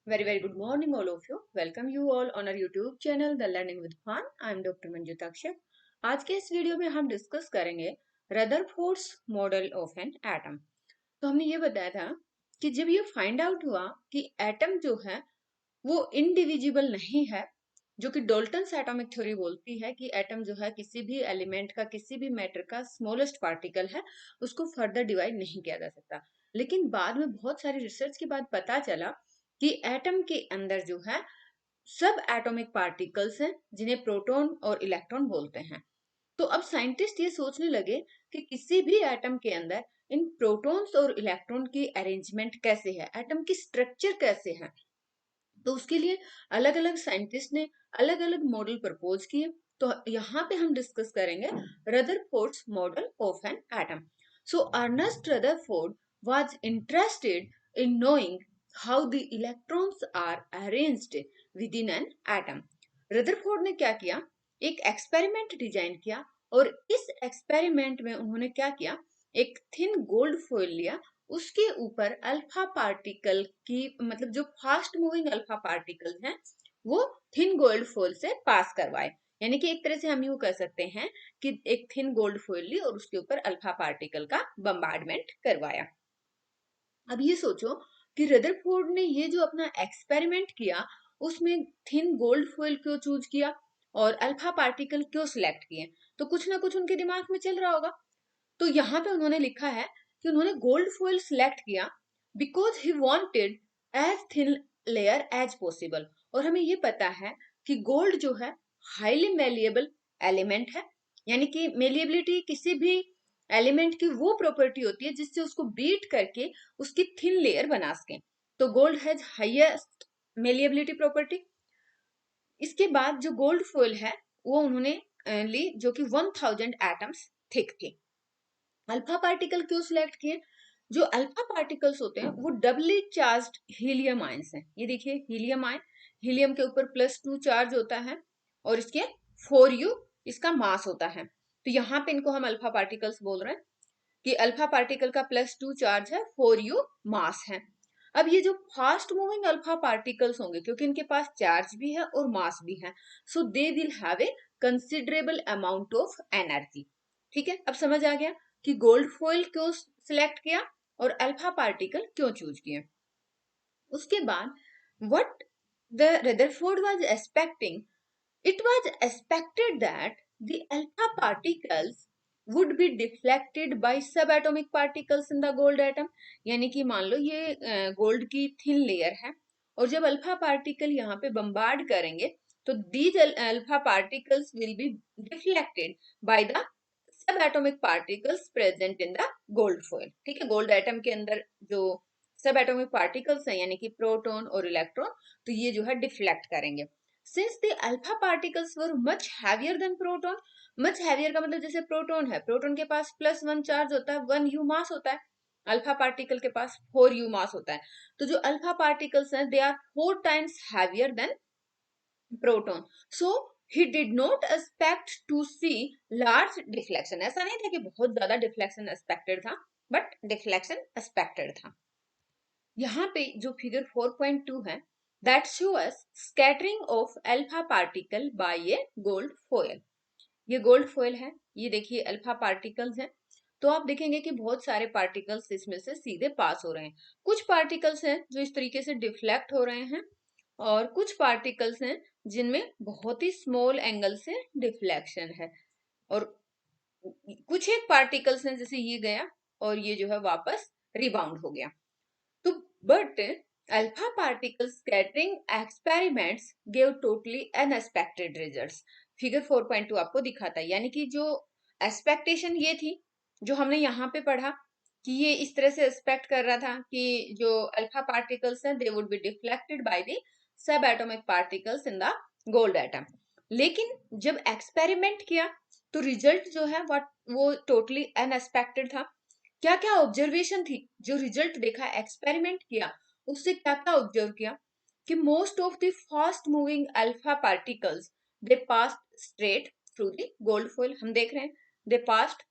Very good morning, all of you. Welcome you all on our YouTube channel, The Learning with Fun. I am Dr. Manjuta Akshar. आज के इस video में हम discuss करेंगे Rutherford's model of an atom. तो हमने ये बताया था कि जब ये फाइंड आउट हुआ कि एटम जो है वो इनडिविजिबल नहीं है, जो कि डाल्टन्स एटॉमिक थ्योरी बोलती है कि एटम जो है किसी भी एलिमेंट का, किसी भी मैटर का स्मॉलेस्ट पार्टिकल है, उसको फर्दर डिवाइड नहीं किया जा सकता। लेकिन बाद में बहुत सारी रिसर्च के बाद पता चला कि एटम के अंदर जो है सब एटॉमिक पार्टिकल्स हैं जिन्हें प्रोटॉन और इलेक्ट्रॉन बोलते हैं। तो अब साइंटिस्ट ये सोचने लगे कि किसी भी एटम के अंदर इन प्रोटॉन्स और इलेक्ट्रॉन की अरेंजमेंट कैसे है, एटम की स्ट्रक्चर कैसे है। तो उसके लिए अलग अलग साइंटिस्ट ने अलग अलग मॉडल प्रपोज किए। तो यहाँ पे हम डिस्कस करेंगे Rutherford's model of an atom. So Ernest Rutherford was interested in knowing how the electrons are arranged within an atom. Rutherford ने क्या किया, एक एक्सपेरिमेंट डिजाइन किया और इस एक्सपेरिमेंट में उन्होंने क्या किया, एक थिन गोल्ड फॉइल लिया, उसके ऊपर अल्फा पार्टिकल की, मतलब जो फास्ट मूविंग अल्फा पार्टिकल्स हैं वो थिन गोल्ड फॉइल से पास करवाए। यानी कि एक तरह से हम यूं कह सकते हैं कि एक थिन गोल्ड फॉइल ली और उसके ऊपर अल्फा पार्टिकल का बम्बार्डमेंट करवाया। अब ये सोचो कि रदरफोर्ड ने ये जो अपना एक्सपेरिमेंट किया उसमें थिन गोल्ड फॉइल क्यों चूज किया और अल्फा पार्टिकल क्यों सिलेक्ट किए, तो कुछ ना कुछ उनके दिमाग में चल रहा होगा। तो यहाँ पे उन्होंने लिखा है कि उन्होंने गोल्ड फॉइल सिलेक्ट किया because he wanted as thin layer as possible. और हमें ये पता है कि गोल्ड जो है हाईली मेलिएबल एलिमेंट है, यानी कि मेलिएबिलिटी किसी भी एलिमेंट की वो प्रॉपर्टी होती है जिससे उसको बीट करके उसकी थिन लेयर बना सके। तो gold has highest malleability property. इसके बाद जो गोल्ड फॉइल है वो उन्होंने ली जो कि 1000 एटम्स थिक थी। अल्फा पार्टिकल क्यों सिलेक्ट किए, जो अल्फा पार्टिकल्स होते हैं वो डबली चार्ज्ड हीलियम आयंस हैं। ये देखिए हीलियम आयन, हीलियम के ऊपर +2 चार्ज होता है और इसके 4u इसका मास होता है। तो यहाँ पे इनको हम अल्फा पार्टिकल्स बोल रहे हैं कि अल्फा पार्टिकल का +2 चार्ज है, 4u मास है। अब ये जो फास्ट मूविंग अल्फा पार्टिकल्स होंगे क्योंकि इनके पास चार्ज भी है और मास भी है, so they will have a considerable amount of energy. ठीक है, अब समझ आ गया कि गोल्ड फॉइल क्यों सिलेक्ट किया और अल्फा पार्टिकल क्यों चूज किए। उसके बाद what the Rutherford was expecting, it was expected that the alpha particles would be deflected by subatomic particles in the gold atom। यानी कि मान लो ये गोल्ड की थिन लेयर है और जब अल्फा पार्टिकल यहाँ पे बम्बार्ड करेंगे तो these alpha particles will be deflected by the sub atomic particles present in the gold foil. ठीक है, गोल्ड एटम के अंदर जो सब एटॉमिक पार्टिकल्स हैं यानी कि प्रोटॉन और इलेक्ट्रॉन, तो ये जो है डिफ्लेक्ट करेंगे। Since the alpha particles were much heavier than proton, much heavier का मतलब जैसे प्रोटॉन है, प्रोटॉन के पास +1 चार्ज होता है, 1u मास होता है, अल्फा पार्टिकल के पास 4u मास होता है। तो जो अल्फा पार्टिकल्स हैं they are 4 times heavier than proton, so he did not expect to see large deflection। ऐसा नहीं था कि बहुत ज्यादा डिफ्लेक्शन एक्सपेक्टेड था, बट डिफ्लेक्शन एक्सपेक्टेड था। यहाँ पे जो फिगर 4.2 है, that show us scattering of alpha particle by A gold foil. ये गोल्ड फॉयल है, ये देखिए अल्फा पार्टिकल्स हैं। तो आप देखेंगे कि बहुत सारे पार्टिकल्स इसमें से सीधे पास हो रहे हैं, कुछ पार्टिकल्स हैं जो इस तरीके से डिफ्लेक्ट हो रहे हैं और कुछ पार्टिकल्स हैं जिनमें बहुत ही स्मॉल एंगल से डिफ्लेक्शन है और कुछ एक पार्टिकल्स हैं जैसे ये गया और ये जो है वापस रिबाउंड हो गया। तो but alpha particle scattering experiments give totally unexpected results. Figure 4.2 आपको दिखाता है, यानी कि जो एक्सपेक्टेशन ये थी जो हमने यहाँ पे पढ़ा कि ये इस तरह से एक्सपेक्ट कर रहा था कि जो अल्फा पार्टिकल्स हैं they would be deflected by the sub atomic particles in the gold atom. लेकिन जब एक्सपेरिमेंट किया तो रिजल्ट जो है वो टोटली अनएक्सपेक्टेड था। क्या क्या ऑब्जर्वेशन थी, जो रिजल्ट देखा, एक्सपेरिमेंट किया, उससे क्या क्या ऑब्जर्व किया कि most of the fast moving alpha particles they passed straight through the gold foil. हम देख रहे हैं दे passed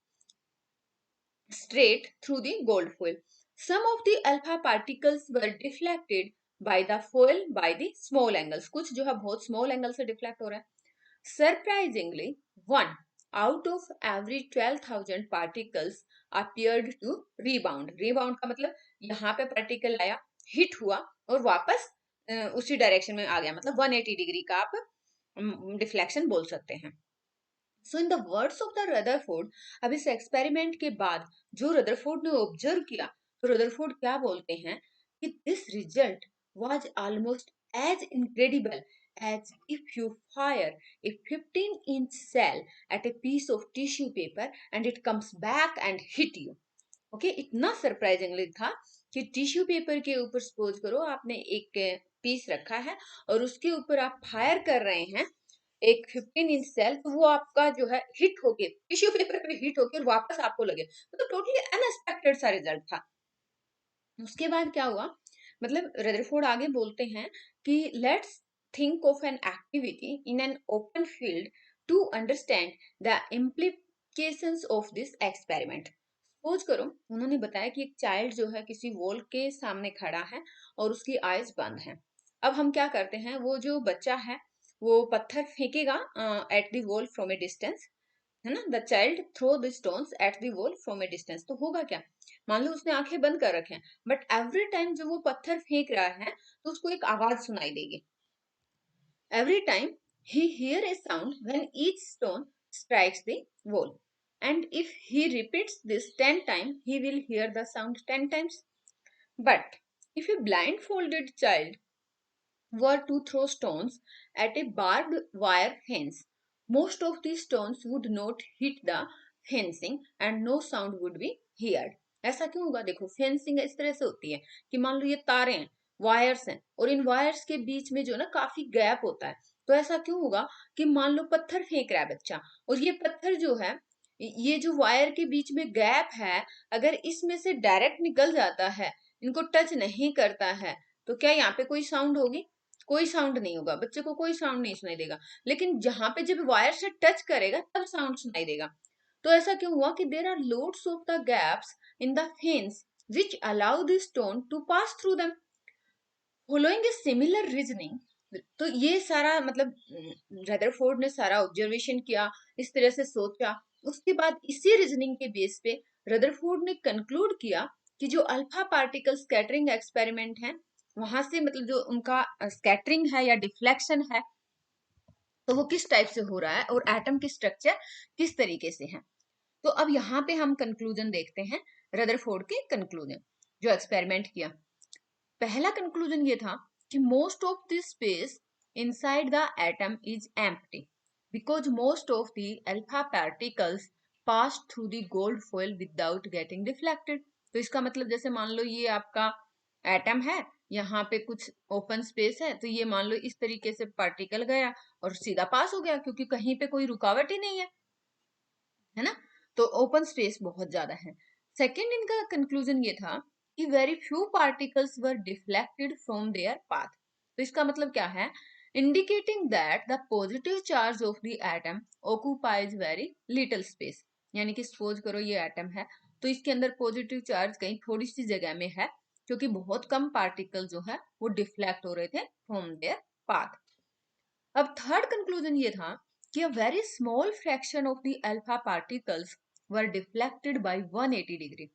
straight through the gold foil. Some of the alpha particles were deflected by the foil by the small angles, कुछ जो है बहुत small angle से deflect हो रहा है. Surprisingly, 1 out of every 12,000 particles appeared to rebound. Rebound का मतलब यहाँ पे पार्टिकल आया, हिट हुआ और वापस उसी डायरेक्शन में आ गया, मतलब 180 डिग्री का आप डिफ्लेक्शन बोल सकते हैं. So in the words of the Rutherford, अब इस एक्सपेरिमेंट के बाद जो रदरफोर्ड ने ऑब्जर्व किया, तो रदरफोर्ड क्या बोलते हैं कि this result was almost as incredible as if you fire a 15-inch cell at a piece of tissue paper and it comes back and hit you. Okay इतना सरप्राइजिंगली था कि टिश्यू पेपर के ऊपर suppose करो आपने एक piece रखा है और उसके ऊपर आप फायर कर रहे हैं एक 15-इंच सेल, तो वो आपका जो है हिट होके टिश्यू पेपर पे हिट होके और वापस आपको लगे, तो टोटली अनएक्सपेक्टेड सा रिजल्ट था. उसके बाद क्या हुआ, मतलब रदरफोर्ड आगे बोलते हैं कि let's think of an activity in an open field to understand the implications of this experiment. Suppose करो उन्होंने बताया कि एक चाइल्ड जो है किसी वॉल के सामने खड़ा है और उसकी आईज बंद है. अब हम क्या करते हैं, वो जो बच्चा है वो पत्थर फेंकेगा at the wall from a distance, है ना. The child throw the stones at the wall from a distance. तो होगा क्या, मान लो उसने आंखें बंद कर रखे हैं, बट एवरी टाइम जब वो पत्थर फेंक रहा है तो उसको एक आवाज सुनाई देगी. Every time he here A sound when each stone strikes the wall, and if he repeats this 10 times he will hear the sound 10 times. But if a blindfolded child were to throw stones at a barbed wire fence, most of these stones would not hit the fencing and no sound would be heard. ऐसा क्यों होगा, देखो fencing इस तरह से होती है कि मान लो ये तारे हैं, वायर्स हैं, और इन वायर्स के बीच में जो ना काफी गैप होता है. तो ऐसा क्यों होगा कि मान लो पत्थर फेंक रहा है बच्चा, और ये पत्थर जो है, ये जो वायर के बीच में गैप है, अगर इसमें से डायरेक्ट निकल जाता है, इनको टच नहीं करता है, तो क्या यहाँ पे कोई साउंड होगी? कोई साउंड नहीं होगा, बच्चे को कोई साउंड नहीं सुनाई देगा. लेकिन जहां पे जब वायर से टच करेगा तब साउंड सुनाई देगा. तो ऐसा क्यों हुआ कि there are loads of the gaps in the fence which allow the stone to pass through them. Following a similar reasoning, तो ये सारा मतलब रदरफोर्ड ने सारा ऑब्जर्वेशन किया, इस तरह से सोचा. उसके बाद इसी रीजनिंग के बेस पे रदरफोर्ड ने कंक्लूड किया कि जो अल्फा पार्टिकल स्कैटरिंग एक्सपेरिमेंट है, वहां से मतलब जो उनका स्कैटरिंग है या डिफ्लेक्शन है, तो वो किस टाइप से हो रहा है और एटम की स्ट्रक्चर किस तरीके से है. तो अब यहाँ पे हम कंक्लूजन देखते हैं, रदरफोर्ड के कंक्लूजन जो एक्सपेरिमेंट किया. पहला कंक्लूजन ये था कि most of the space inside the atom is empty because most of the alpha particles pass through the gold foil without getting reflected. तो इसका मतलब जैसे मान लो ये आपका एटम है, यहाँ पे कुछ ओपन स्पेस है, तो ये मान लो इस तरीके से पार्टिकल गया और सीधा पास हो गया क्योंकि कहीं पे कोई रुकावट ही नहीं है ना. तो ओपन स्पेस बहुत ज्यादा है. सेकेंड इनका कंक्लूजन ये था कि very few particles were deflected from there path. तो इसका मतलब क्या है, indicating that the positive charge of the atom occupies very little space. यानी कि सपोज करो ये एटम है, तो इसके अंदर पॉजिटिव चार्ज कहीं थोड़ी सी जगह में है, क्योंकि बहुत कम पार्टिकल जो है वो डिफ्लेक्ट हो रहे थे फ्रॉम देयर पाथ. अब थर्ड कंक्लूजन ये था कि a very small fraction of the alpha particles were deflected by 180 degree,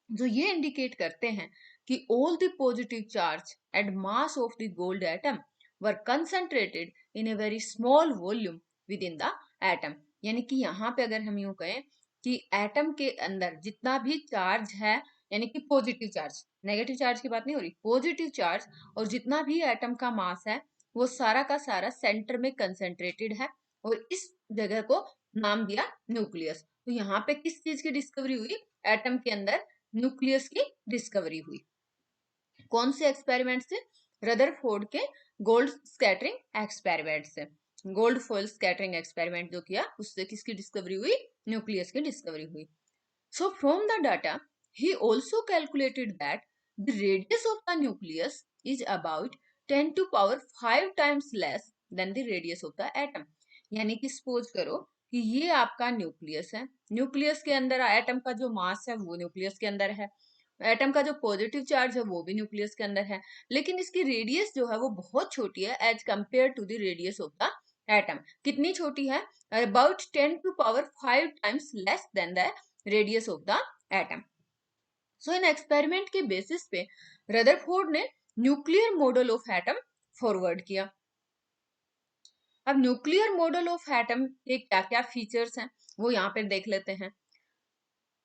जो ये इंडिकेट करते हैं कि all the positive charge and mass of the gold atom were concentrated in a very small volume within the atom. यानी कि यहाँ पे अगर हम यूं कहें कि एटम के अंदर जितना भी चार्ज है, यानी कि पॉजिटिव चार्ज, नेगेटिव चार्ज की बात नहीं हो रही, पॉजिटिव चार्ज, और जितना भी एटम का मास है वो सारा का सारा सेंटर में कंसेंट्रेटेड है, और इस जगह को नाम दिया न्यूक्लियस. तो यहाँ पे किस चीज की डिस्कवरी हुई, एटम के अंदर न्यूक्लियस की डिस्कवरी हुई. कौन से एक्सपेरिमेंट से, रदरफोर्ड के गोल्ड स्कैटरिंग एक्सपेरिमेंट से. गोल्ड फॉइल स्कैटरिंग एक्सपेरिमेंट जो किया उससे किसकी डिस्कवरी हुई, न्यूक्लियस की डिस्कवरी हुई. So from the data, he also calculated that the radius of the nucleus is about 10 to power 5 times less than the radius of the atom. यानी कि suppose करो कि ये आपका न्यूक्लियस है, न्यूक्लियस के अंदर एटम का जो मास है वो न्यूक्लियस के अंदर है, एटम का जो पॉजिटिव चार्ज है वो भी न्यूक्लियस के अंदर है, लेकिन इसकी रेडियस जो है वो बहुत छोटी है as compared to the radius of the atom. कितनी छोटी है? About 10 to power 5 times less than the radius of the atom. So इन एक्सपेरिमेंट के बेसिस पे रदरफोर्ड ने nuclear model of atom forward किया। अब न्यूक्लियर मॉडल ऑफ एटम के क्या क्या फीचर्स हैं वो यहाँ पे देख लेते हैं।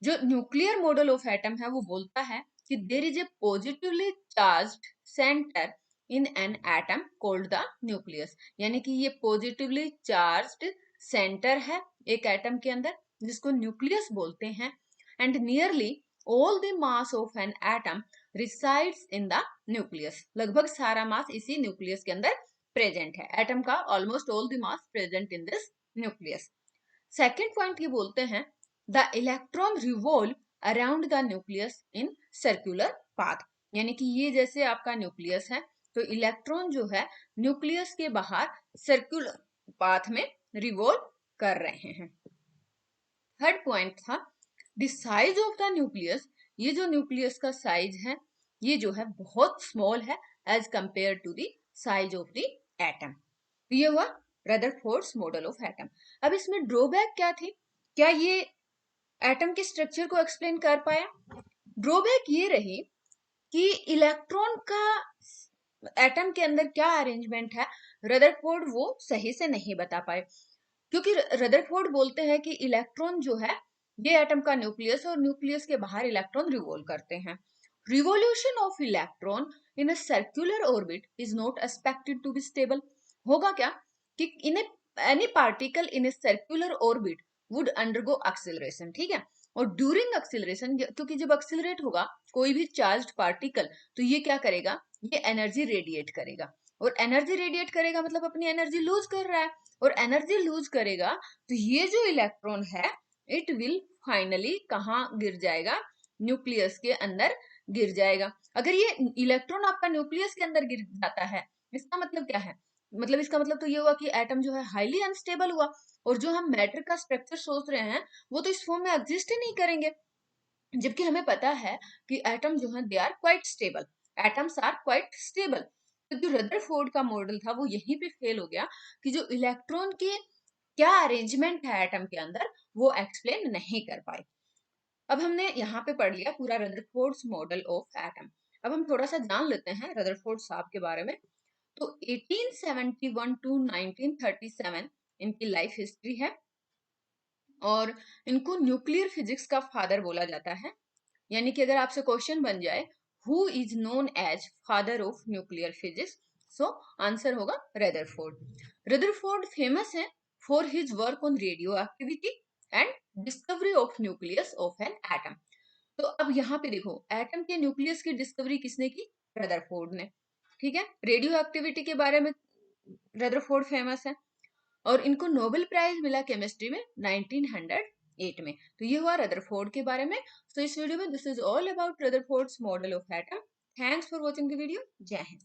जो न्यूक्लियर मॉडल ऑफ एटम है वो बोलता है कि there is a positively charged centre in an atom called the nucleus, यानी कि ये पॉजिटिवली चार्ज्ड सेंटर है एक एटम के अंदर जिसको न्यूक्लियस बोलते हैं। And nearly all the mass of an atom resides in the nucleus, लगभग सारा मास इसी न्यूक्लियस के अंदर प्रेजेंट है। एटम का almost all the mass present in this nucleus. Second point ये बोलते हैं the electron revolve around the nucleus in circular path, यानी कि ये जैसे आपका न्यूक्लियस है तो इलेक्ट्रॉन जो है न्यूक्लियस के बाहर सर्कुलर पाथ में रिवॉल्व कर रहे हैं। थर्ड पॉइंट था the size of the nucleus, ये जो न्यूक्लियस का साइज है ये जो है बहुत स्मॉल है as compared to the size of the atom. ये हुआ रदरफोर्ड्स मॉडल ऑफ एटम। अब इसमें ड्रॉबैक क्या थी? क्या ये एटम के स्ट्रक्चर को एक्सप्लेन कर पाया? ड्रॉबैक ये रही कि इलेक्ट्रॉन का एटम के अंदर क्या अरेंजमेंट है रदरफोर्ड वो सही से नहीं बता पाए, क्योंकि रदरफोर्ड बोलते हैं कि इलेक्ट्रॉन जो है ये एटम का न्यूक्लियस और न्यूक्लियस के बाहर इलेक्ट्रॉन रिवॉल्व करते हैं। Revolution of electron in a circular orbit is not expected to be stable. होगा क्या कि in any particle in a circular orbit would undergo acceleration, ठीक है, और ड्यूरिंग एक्सिलरेशन, क्योंकि जब एक्सिलरेट होगा कोई भी चार्ज्ड पार्टिकल तो ये क्या करेगा, ये एनर्जी रेडिएट करेगा, और एनर्जी रेडिएट करेगा मतलब अपनी एनर्जी लूज कर रहा है, और एनर्जी लूज करेगा तो ये जो इलेक्ट्रॉन है इट विल फाइनली कहाँ गिर जाएगा, न्यूक्लियस के अंदर गिर जाएगा। अगर ये इलेक्ट्रॉन आपका न्यूक्लियस के अंदर गिर जाता है इसका मतलब क्या है, मतलब इसका मतलब तो ये हुआ कि एटम जो है हाईली अनस्टेबल हुआ, और जो हम मैटर का स्ट्रक्चर सोच रहे हैं वो तो इस फॉर्म में एग्जिस्ट ही नहीं करेंगे, जबकि हमें पता है कि एटम जो है they are quite stable, atoms are quite stable. तो जो रदरफोर्ड का मॉडल था वो यहीं पे फेल हो गया कि जो इलेक्ट्रॉन के क्या अरेंजमेंट है एटम के अंदर वो एक्सप्लेन नहीं कर पाए। अब हमने यहाँ पे पढ़ लिया पूरा रदरफोर्ड्स मॉडल ऑफ एटम। अब हम थोड़ा सा जान लेते हैं रदरफोर्ड साहब के बारे में। तो 1871 टू 1937 इनकी लाइफ हिस्ट्री है, और इनको न्यूक्लियर फिजिक्स का फादर बोला जाता है। यानी कि अगर आपसे क्वेश्चन बन जाए who is known as father of nuclear physics, so answer होगा रदरफोर्ड। रदरफोर्ड फेमस है for his work on radioactivity and discovery of nucleus of an atom. तो अब यहाँ पे देखो एटम के न्यूक्लियस की डिस्कवरी किसने की? रदरफोर्ड ने, ठीक है। रेडियो एक्टिविटी के बारे में रदरफोर्ड फेमस है, और इनको नोबेल प्राइज मिला केमिस्ट्री में 1908 में। तो ये हुआ रदरफोर्ड के बारे में। तो इस वीडियो में this is all about Rutherford's model of atom. Thanks for watching the video. जय हिंद।